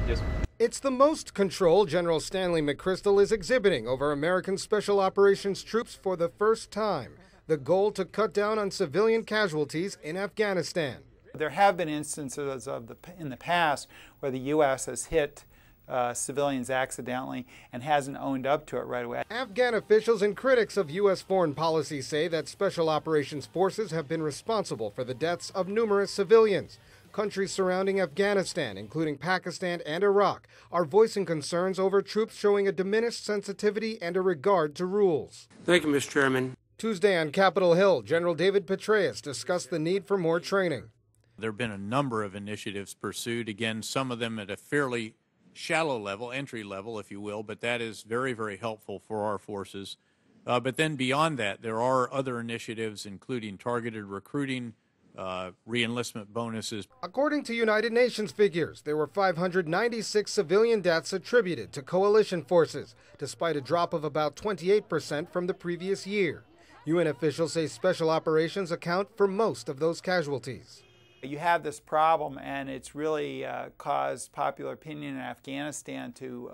Yes. It's the most control General Stanley McChrystal is exhibiting over American Special Operations troops for the first time. The goal to cut down on civilian casualties in Afghanistan. There have been instances in the past where the U.S. has hit civilians accidentally and hasn't owned up to it right away. Afghan officials and critics of U.S. foreign policy say that Special Operations forces have been responsible for the deaths of numerous civilians. Countries surrounding Afghanistan, including Pakistan and Iraq, are voicing concerns over troops showing a diminished sensitivity and a regard to rules. Thank you, Mr. Chairman. Tuesday on Capitol Hill, General David Petraeus discussed the need for more training. There have been a number of initiatives pursued, again, some of them at a fairly shallow level, entry level, if you will, but that is very, very helpful for our forces. But then beyond that, there are other initiatives, including targeted recruiting, re-enlistment bonuses. According to United Nations figures, there were 596 civilian deaths attributed to coalition forces, despite a drop of about 28% from the previous year. UN officials say special operations account for most of those casualties. You have this problem, and it's really caused popular opinion in Afghanistan to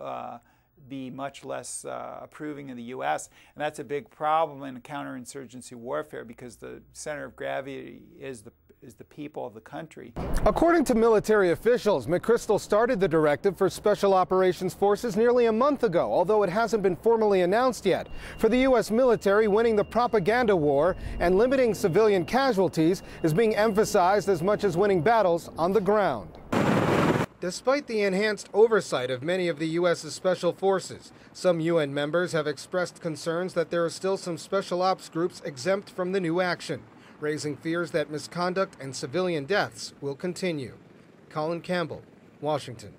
be much less approving of the U.S., and that's a big problem in counterinsurgency warfare because the center of gravity is the people of the country. According to military officials, McChrystal started the directive for Special Operations Forces nearly a month ago, although it hasn't been formally announced yet. For the U.S. military, winning the propaganda war and limiting civilian casualties is being emphasized as much as winning battles on the ground. Despite the enhanced oversight of many of the U.S.'s special forces, some UN members have expressed concerns that there are still some special ops groups exempt from the new action, raising fears that misconduct and civilian deaths will continue. Colin Campbell, Washington.